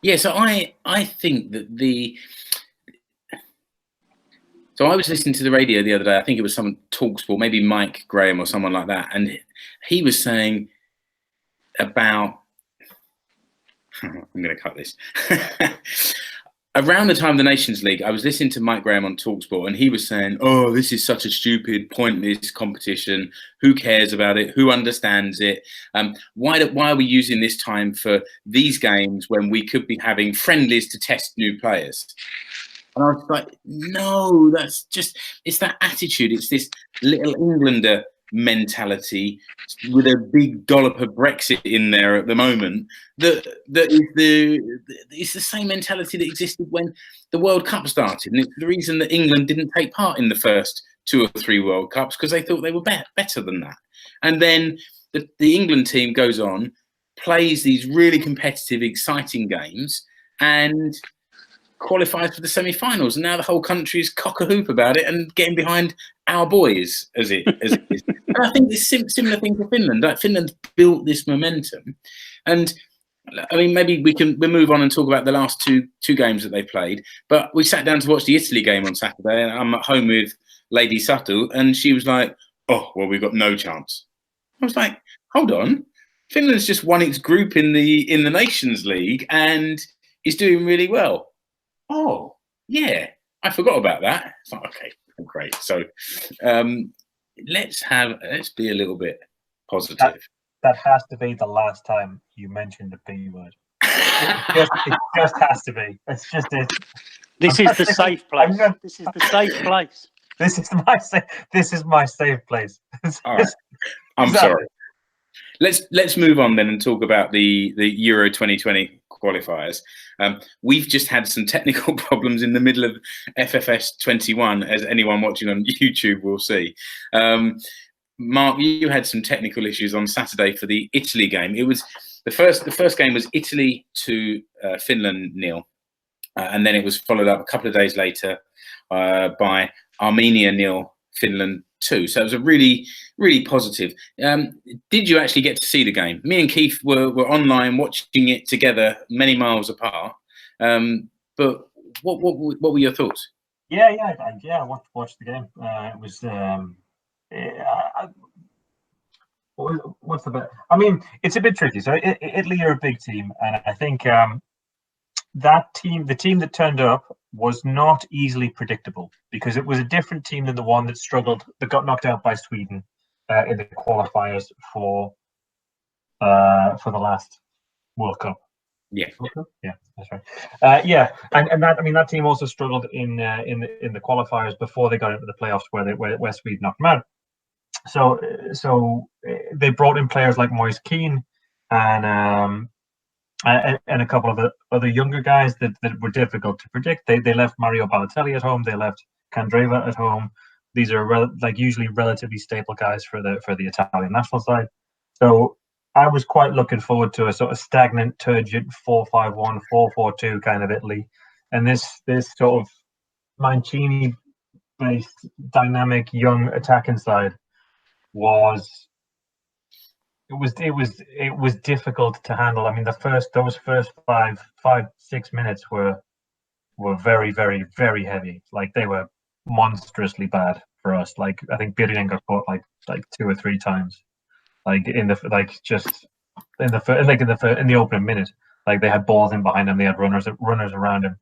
Yeah, so I think that So I was listening to the radio the other day. I think it was someone Talksport, maybe Mike Graham or someone like that, and he was saying about. I'm going to cut this. Around the time of the Nations League, I was listening to Mike Graham on Talksport, and he was saying, "Oh, this is such a stupid, pointless competition. Who cares about it? Who understands it? Why are we using this time for these games when we could be having friendlies to test new players?" And I was like, "No, it's that attitude. It's this little Englander mentality with a big dollop of Brexit in there at the moment. It's the same mentality that existed when the World Cup started, and it's the reason that England didn't take part in the first 2 or 3 World Cups, because they thought they were better than that. And then the England team goes on, plays these really competitive, exciting games, and qualifies for the semi-finals, and now the whole country is cock-a-hoop about it and getting behind our boys as it is. And I think it's similar thing for Finland. Like, Finland's built this momentum, and I mean, maybe we'll move on and talk about the last two games that they played. But we sat down to watch the Italy game on Saturday, and I'm at home with Lady Satu, and she was like, "Oh, well, we've got no chance." I was like, "Hold on, Finland's just won its group in the Nations League and is doing really well." Oh, yeah, I forgot about that. It's like, okay, great. So let's be a little bit positive. That has to be the last time you mention the B word. It just has to be. It's just it. This is the safe place. This is the safe place. This is my safe place. All right. I'm sorry. Let's move on then and talk about the Euro 2020 qualifiers. We've just had some technical problems in the middle of FFS 21, as anyone watching on YouTube will see. Mark, you had some technical issues on Saturday for the Italy game. It was the first game was Italy to Finland 0, and then it was followed up a couple of days later by Armenia 0, Finland 2. So it was a really, really positive. Did you actually get to see the game? Me and Keith were online watching it together, many miles apart. But what were your thoughts? Yeah, I watched the game. It was. What's the bit? I mean, it's a bit tricky. So Italy are a big team, and I think that team, the team that turned up, was not easily predictable, because it was a different team than the one that got knocked out by Sweden in the qualifiers for the last World Cup. Yeah, yeah, that's right. And that team also struggled in the qualifiers before they got into the playoffs, where Sweden knocked them out. So they brought in players like Moise Keane and a couple of other younger guys that were difficult to predict. They left Mario Balotelli at home. They left Candreva at home. These are usually relatively stable guys for the Italian national side. So I was quite looking forward to a sort of stagnant, turgid 4-5-1, 4-4-2 kind of Italy, and this sort of Mancini-based, dynamic, young attacking side was difficult to handle. I mean, those first 5-6 minutes were very, very, very heavy. Like, they were monstrously bad for us. Like, I think Birien got caught like 2 or 3 times. Like in the opening minute, like they had balls in behind him, they had runners around him.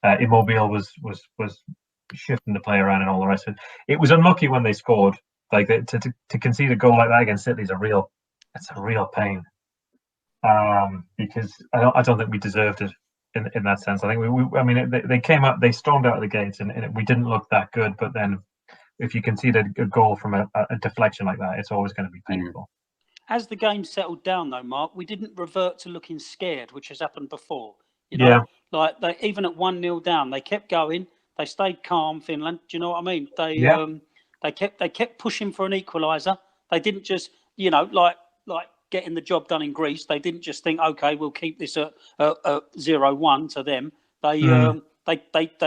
Immobile was shifting the play around and all the rest of it. It was unlucky when they scored. Like, to concede a goal like that against City is a real pain. Because I don't think we deserved it in that sense. I think they came up, they stormed out of the gates, and we didn't look that good. But then, if you concede a goal from a deflection like that, it's always going to be painful. As the game settled down, though, Mark, we didn't revert to looking scared, which has happened before. You know, yeah. Like even at 1-0 down, they kept going. They stayed calm. Finland, do you know what I mean? They kept pushing for an equaliser. They didn't just, like getting the job done in Greece. They didn't just think, okay, we'll keep this at 0-1 to them. They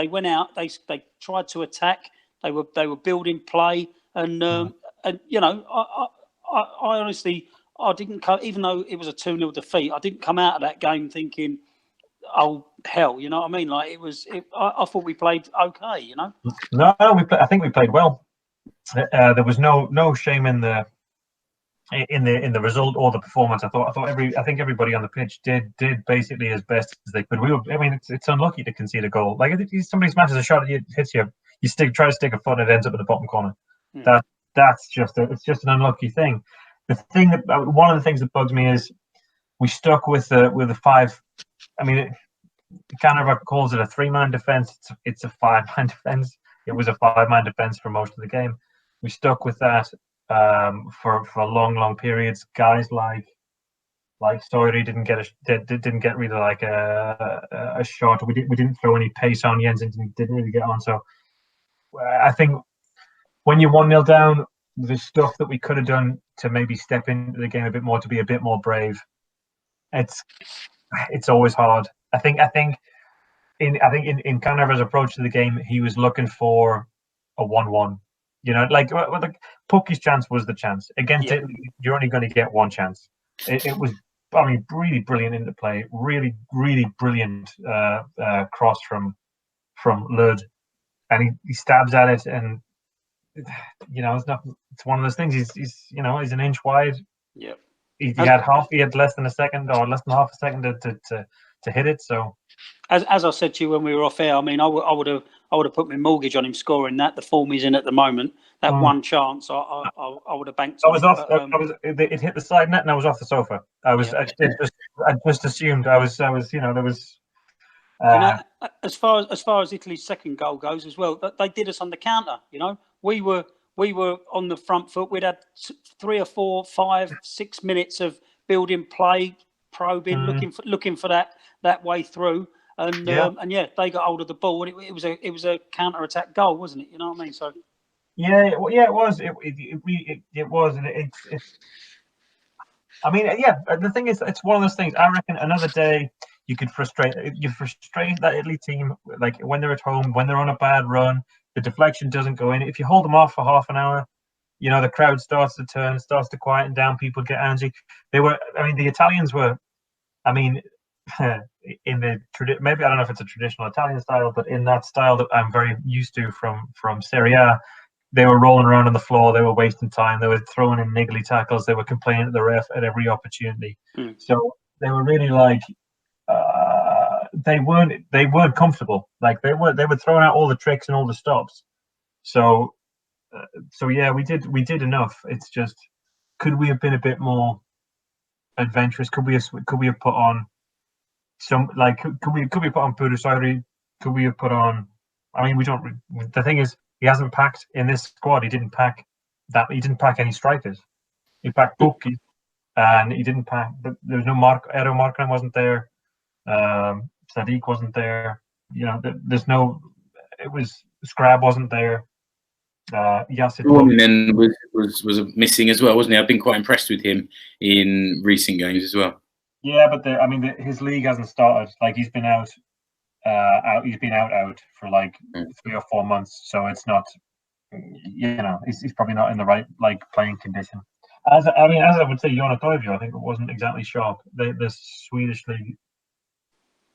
went out. They tried to attack. They were building play, and I honestly, I didn't come, even though it was a 2-0 defeat, I didn't come out of that game thinking oh hell, you know what I mean? Like I thought we played okay, you know. No, I think we played well. There was no shame in the result or the performance. I think everybody on the pitch did basically as best as they could. I mean, it's unlucky to concede a goal. Like if somebody smashes a shot, it hits you. You try to stick a foot, and it ends up in the bottom corner. That's just it's just an unlucky thing. The thing that one of the things that bugs me is we stuck with the five. I mean, Canada calls it a 3-man defense. It's a 5-man defense. It was a 5-man defense for most of the game. We stuck with that for long periods. Guys like Story didn't get really like a shot. We didn't throw any pace on. Jensen didn't really get on. So I think when you're 1-0 down, the stuff that we could have done to maybe step into the game a bit more, to be a bit more brave, it's always hard. I think in Canaver's approach to the game, he was looking for a 1-1. You know, like Pucky's chance was the chance. Against it, you're only going to get one chance. It was, I mean, really brilliant into play. Really, really brilliant cross from Lud, and he stabs at it, and you know, it's one of those things. He's an inch wide. Yeah. He had less than a second or less than half a second to hit it. So, as I said to you when we were off air, I mean, I would have put my mortgage on him scoring that. The form he's in at the moment, that one chance, I would have banked. It hit the side net, and I was off the sofa. I just assumed I was. You know, there was. You know, as far as Italy's second goal goes as well, they did us on the counter. You know, we were on the front foot. We'd had 3 or 4, 5, 6 minutes of building play, probing, looking for that way through, and they got hold of the ball, and it was a counter attack goal, wasn't it? You know what I mean? So it was. It was, and it's. I mean, the thing is, it's one of those things. I reckon another day you frustrate that Italy team, like when they're at home, when they're on a bad run, the deflection doesn't go in. If you hold them off for half an hour, you know, the crowd starts to turn, starts to quieten down, people get antsy. The Italians were, I mean, in the maybe I don't know if it's a traditional Italian style, but in that style that I'm very used to from Serie A, they were rolling around on the floor, they were wasting time, they were throwing in niggly tackles, they were complaining to the ref at every opportunity. So they were really like they weren't comfortable. Like they were throwing out all the tricks and all the stops. So yeah, we did enough. It's just, could we have been a bit more adventurous? Could we have put on some, like, could we put on Purusari? Could we have put on? I mean, we don't. The thing is, he hasn't packed in this squad. He didn't pack any strikers. He packed Bucchi, and he didn't pack. There was no Eero Markkanen wasn't there. Sadiq wasn't there. You know, there's no. It was Scrab wasn't there. Suomen was missing as well, wasn't he? I've been quite impressed with him in recent games as well. Yeah, but his league hasn't started. Like, he's been out. He's been out for like 3 or 4 months, so it's not. You know, he's probably not in the right like playing condition. As I would say, Joona Toivio, I think it wasn't exactly sharp. The Swedish league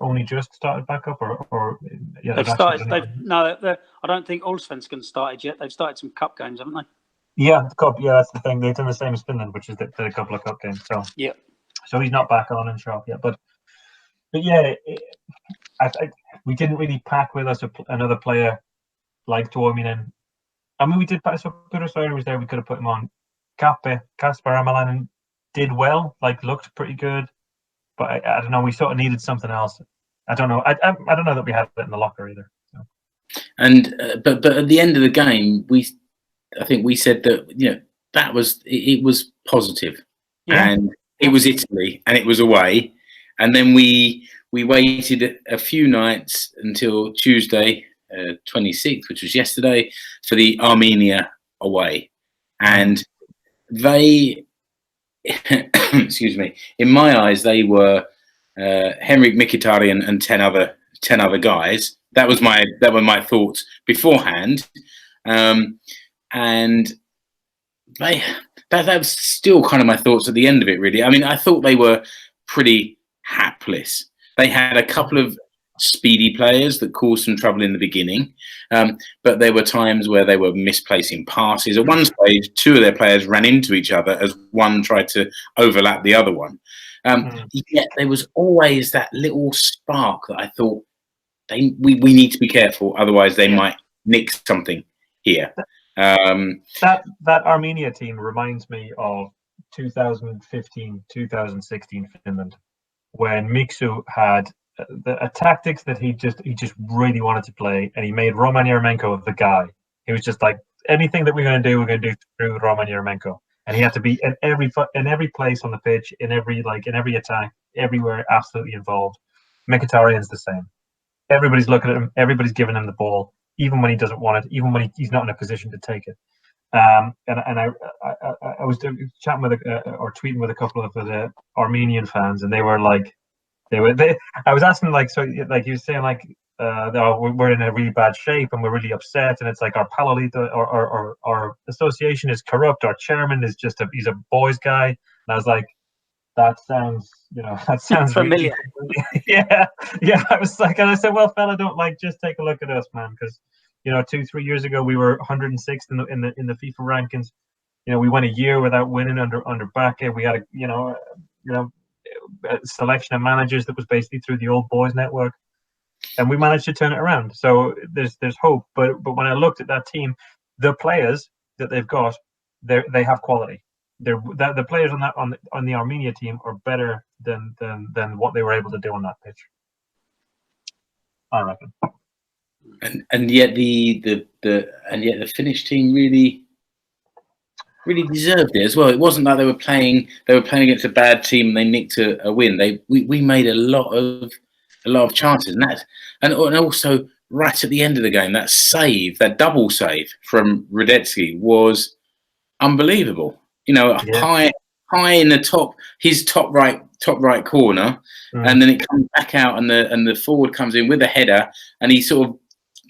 only just started back up, or they've started. I don't think Allsvenskan started yet. They've started some cup games, haven't they? Yeah, the cup. Yeah, that's the thing. They've done the same as Finland, which is did a couple of cup games. So yeah, so he's not back on and sharp yet. But yeah, we didn't really pack with us another player like Tuominen. I mean, we did. So Purusari was there. We could have put him on. Kasper Amalainen did well. Like, looked pretty good. But I don't know. We sort of needed something else. I don't know. I don't know that we had it in the locker either. So. And but at the end of the game, I think we said that, you know, that was it was positive, and it was Italy, and it was away, and then we waited a few nights until Tuesday, 26th, which was yesterday, for the Armenia away, and they. Excuse me. In my eyes, they were Henrik Mkhitaryan and 10 other guys. That were my thoughts beforehand, and that was still kind of my thoughts at the end of it. Really, I mean, I thought they were pretty hapless. They had a couple of speedy players that caused some trouble in the beginning, but there were times where they were misplacing passes. At one stage, two of their players ran into each other as one tried to overlap the other one. Yet there was always that little spark that I thought we need to be careful, otherwise they might nick something here. That Armenia team reminds me of 2015-2016 Finland, when Miksu had a tactics that he just really wanted to play, and he made Roman Yarmolenko the guy. He was just like, anything that we're going to do through Roman Yarmolenko, and he had to be in every place on the pitch, in every attack, everywhere, absolutely involved. Mkhitaryan's the same. Everybody's looking at him. Everybody's giving him the ball, even when he doesn't want it, even when he's not in a position to take it. And I was chatting with or tweeting with a couple of the Armenian fans, and they were like, I was asking, like, so like he was saying, like, we're in a really bad shape and we're really upset, and it's like our Palalita or our association is corrupt. Our chairman is he's a boys guy. And I was like, that sounds familiar. Really, yeah. I was like, and I said, well, fella, just take a look at us, man, because 2-3 years ago we were 106th in the FIFA rankings. We went a year without winning under Bakke. We had a selection of managers that was basically through the old boys network, and we managed to turn it around. So there's hope. But when I looked at that team, the players that they've got, they have quality. The players on the Armenia team are better than what they were able to do on that pitch, I reckon. And yet the Finnish team really deserved it as well. It wasn't like they were playing against a bad team and they nicked a win. We made a lot of chances, and also right at the end of the game, that double save from Radetzky was unbelievable. High in the his top right corner, and then it comes back out, and the forward comes in with a header, and he sort of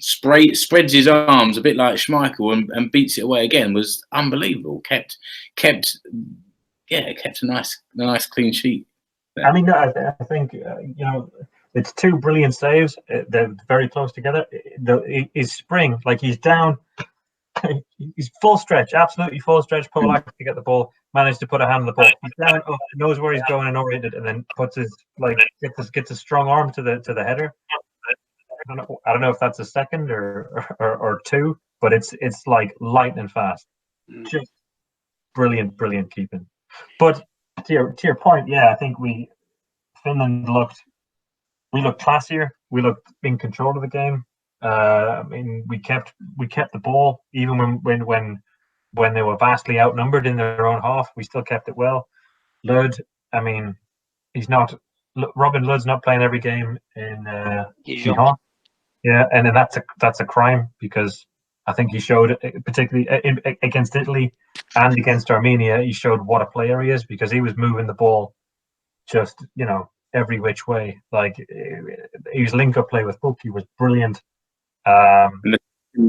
spreads his arms a bit like Schmeichel and beats it away again. Was unbelievable. Kept a nice clean sheet there. I mean, I think it's two brilliant saves. They're very close together. His spring, like, he's down. He's full stretch, absolutely full stretch. Polak to get the ball, managed to put a hand on the ball. He's down, knows where he's going and oriented, and then puts his gets a strong arm to the header. I don't know if that's a second or two, but it's like lightning fast. Just brilliant keeping. But to your point, yeah, I think Finland looked classier. We looked in control of the game. I mean, we kept the ball even when they were vastly outnumbered in their own half. We still kept it well. Lud, I mean, Robin Lud's not playing every game in Dijon. Yeah, and then that's a crime, because I think he showed, particularly against Italy and against Armenia, he showed what a player he is, because he was moving the ball just every which way. Like, his link-up play with Buki was brilliant. The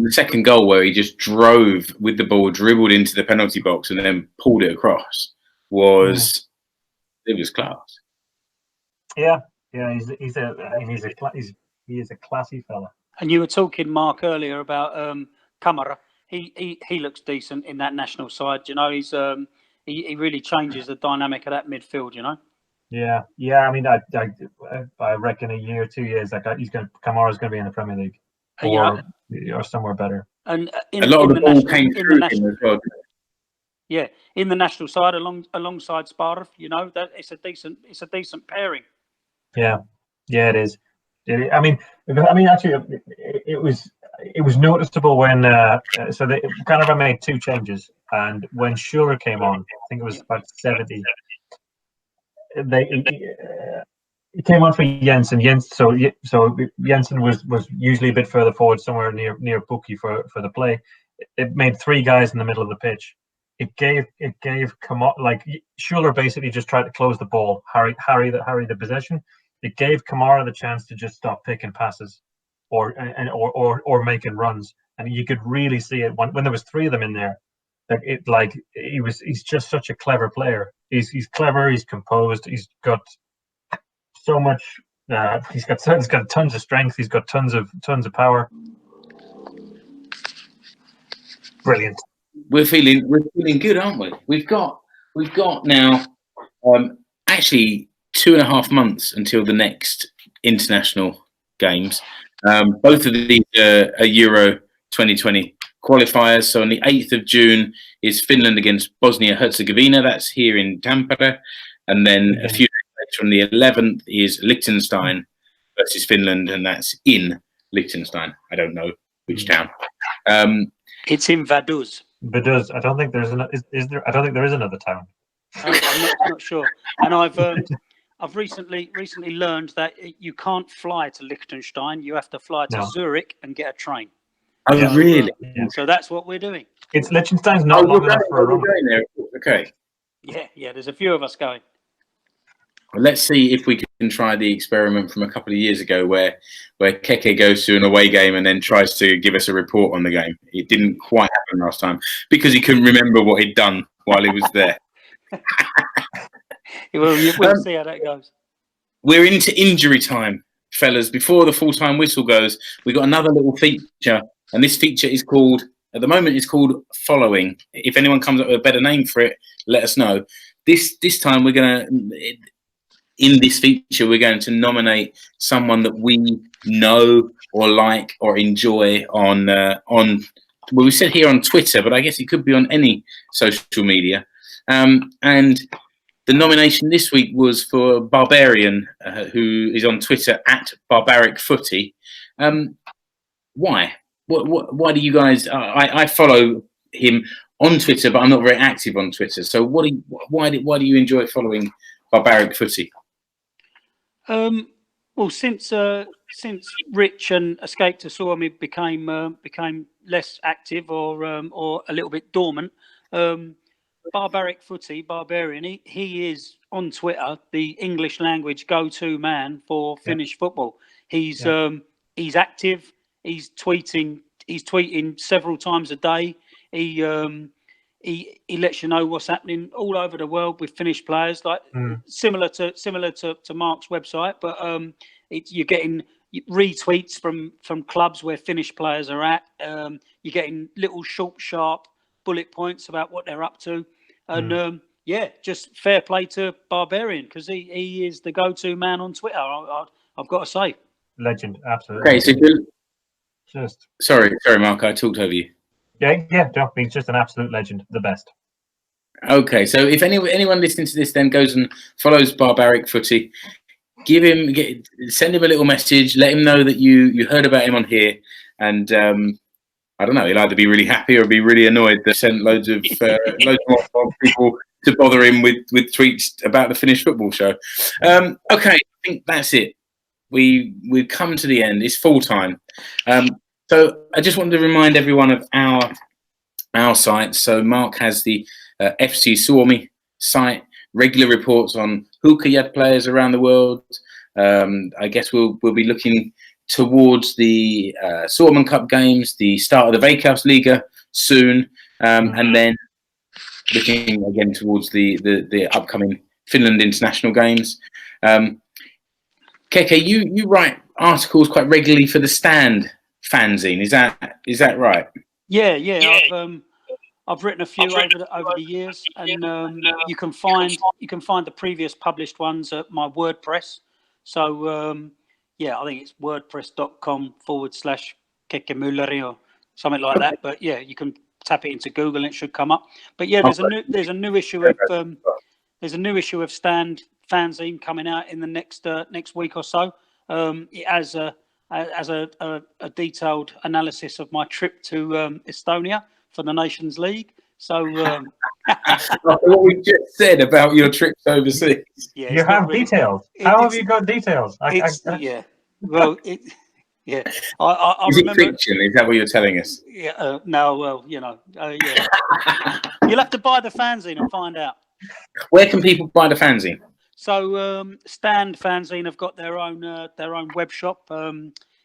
second goal, where he just drove with the ball, dribbled into the penalty box, and then pulled it across, it was class. Yeah, he is a classy fella. And you were talking, Mark, earlier about Kamara. He looks decent in that national side. He's he really changes the dynamic of that midfield. Yeah. I mean, I reckon a year, 2 years, Kamara's going to be in the Premier League. Or somewhere better. And a lot of the ball came through him as well. Yeah, in the national side, alongside Sparov, that it's a decent pairing. Yeah, it is. I mean, actually, it was noticeable when so they kind of made two changes, and when Schuller came on, I think it was about 70. He came on for Jensen. So Jensen was usually a bit further forward, somewhere near Buki for the play. It made three guys in the middle of the pitch. It gave Schuller basically just tried to close the ball, harry the possession. It gave Kamara the chance to just stop picking passes, or making runs, and you could really see it when there was three of them in there. He's just such a clever player. He's clever. He's composed. He's got so much He's got tons of strength. He's got tons of power. Brilliant. We're feeling good, aren't we? We've got now actually 2.5 months until the next international games. Both of these are Euro 2020 qualifiers. So on the 8th of June is Finland against Bosnia-Herzegovina. That's here in Tampere. And then a few days later on the 11th is Liechtenstein versus Finland, and that's in Liechtenstein. I don't know which town. It's in Vaduz. Vaduz. I don't think there's is there? I don't think there is another town. I'm not sure. And I've recently learned that you can't fly to Liechtenstein. You have to fly to Zurich and get a train. Oh, really? So that's what we're doing. It's Liechtenstein's not long enough for a run. There. Okay. Yeah. There's a few of us going. Well, let's see if we can try the experiment from a couple of years ago where Keke goes to an away game and then tries to give us a report on the game. It didn't quite happen last time because he couldn't remember what he'd done while he was there. We'll see how that goes. We're into injury time, fellas. Before the full-time whistle goes, we've got another little feature, and this feature is called, at the moment, it's called Following. If anyone comes up with a better name for it, let us know. This time we're going to... In this feature, we're going to nominate someone that we know or like or enjoy on well, we said here on Twitter, but I guess it could be on any social media. And the nomination this week was for Barbarian, who is on Twitter at @BarbaricFooty. Why? Why do you guys? I follow him on Twitter, but I'm not very active on Twitter. So why do you enjoy following Barbaric Footy? Well, since Rich and Escape to Suomi became less active or a little bit dormant, Barbaric Footy, Barbarian, he is on Twitter the English language go-to man for Finnish football. He's active. He's tweeting several times a day. He lets you know what's happening all over the world with Finnish players, like similar to Mark's website, but you're getting retweets from clubs where Finnish players are at. You're getting little short, sharp bullet points about what they're up to, and just fair play to Barbarian because he is the go-to man on Twitter. I've got to say, legend, absolutely. Okay, so sorry, Mark, I talked over you. Yeah, he's just an absolute legend, the best. Okay, so if anyone listening to this then goes and follows Barbaric Footy, send him a little message, let him know that you heard about him on here, and I don't know, he'll either be really happy or be really annoyed that sent loads more people to bother him with tweets about the Finnish football show. Okay, I think that's it. We've come to the end. It's full time. So I just wanted to remind everyone of our site. So Mark has the FC Suomi site, regular reports on Huuhkajat players around the world. I guess we'll be looking towards the Suomen Cup games, the start of the Veikkausliiga soon, and then looking again towards the upcoming Finland international games. Keke, you write articles quite regularly for the Stand fanzine. Is that right? Yeah. I've written a few over the years, and you can find the previous published ones at my WordPress. So I think it's wordpress.com/Keke Mülleri or something like that. But yeah, you can tap it into Google and it should come up. But yeah, there's a new issue of Stand fanzine coming out in the next week or so. It has a detailed analysis of my trip to Estonia for the Nations League. So what we just said about your trips overseas. Yeah, you have details. How have you got details? Yeah. Well, I is remember. It fiction? Is that what you're telling us? Yeah. No. Well, yeah. You'll have to buy the fanzine and find out. Where can people buy the fanzine? So Stand fanzine have got their own web shop.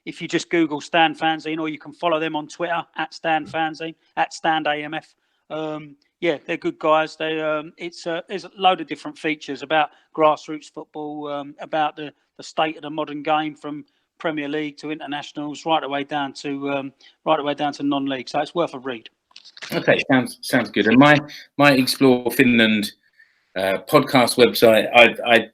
If you just Google Stand fanzine, or you can follow them on Twitter at Stand fanzine, at Stand AMF. Yeah, they're good guys. There's a load of different features about grassroots football, about the state of the modern game from Premier League to internationals, right the way down to non-league. So it's worth a read. Okay, sounds good. And my Explore Finland podcast website, I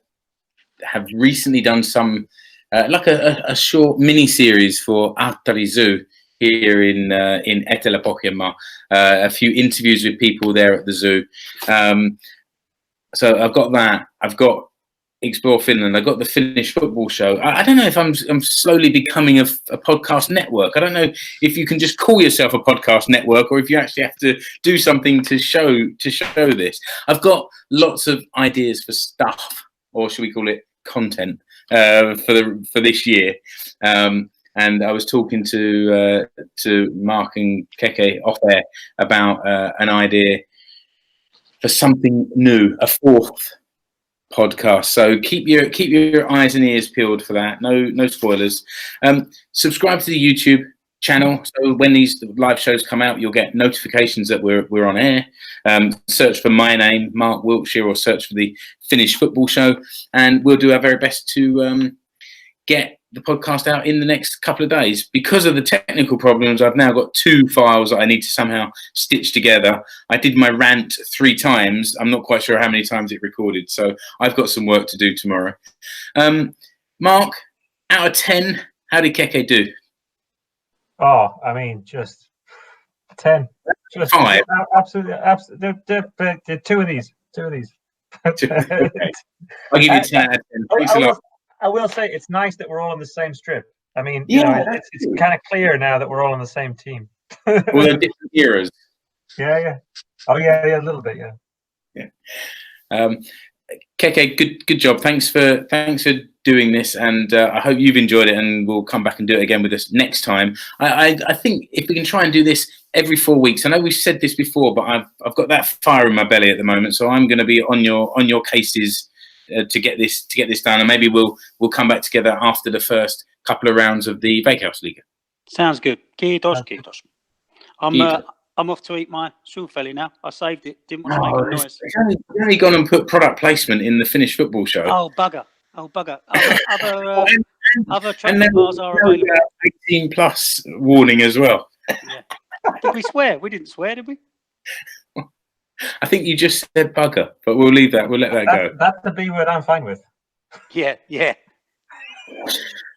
have recently done some like a short mini series for Aattari Zoo here in Etelä-Pohjanmaa. A few interviews with people there at the zoo. So I've got that. I've got Explore Finland. I've got the Finnish football show. I don't know if I'm slowly becoming a podcast network. I don't know if you can just call yourself a podcast network or if you actually have to do something to show this. I've got lots of ideas for stuff, or should we call it content, for this year. And I was talking to Mark and Keke off air about an idea for something new, a fourth podcast. So keep your eyes and ears peeled for that. No spoilers. Subscribe to the YouTube channel, so when these live shows come out, you'll get notifications that we're on air. Search for my name, Mark Wiltshire, or search for the Finnish football show, and we'll do our very best to get the podcast out in the next couple of days. Because of the technical problems, I've now got 2 files that I need to somehow stitch together. I did my rant 3 times. I'm not quite sure how many times it recorded, so I've got some work to do tomorrow. Mark, out of 10, how did Keke do? Oh, I mean, just 10. Just 5. Absolutely. They're 2 of these. 2 of these. Okay. I'll give you 10 out of 10. Thanks a lot. I will say it's nice that we're all on the same strip. I mean, you know, it's kind of clear now that we're all on the same team. Well, they're different eras. Yeah. Oh, yeah, a little bit, yeah. Keke, good job. Thanks for doing this, and I hope you've enjoyed it, and we'll come back and do it again with us next time. I think if we can try and do this every 4 weeks. I know we've said this before, but I've got that fire in my belly at the moment, so I'm going to be on your cases to get this done, and maybe we'll come back together after the first couple of rounds of the Veikkausliiga. Sounds good. Kiitos. I'm off to eat my suufeli now. I saved it. Didn't want to make a noise. You've only gone and put product placement in the Finnish football show. Oh bugger. Other chocolate bars are available. 18+ warning as well. Yeah. Did we swear? We didn't swear, did we? I think you just said bugger, but we'll leave that. We'll let that go. That's the B word I'm fine with. Yeah.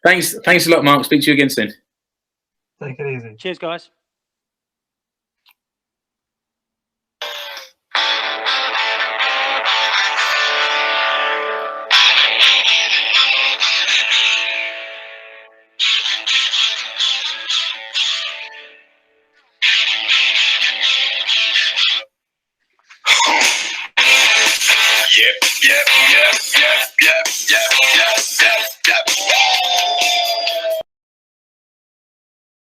Thanks a lot, Mark. Speak to you again soon. Take it easy. Cheers, guys. Yep.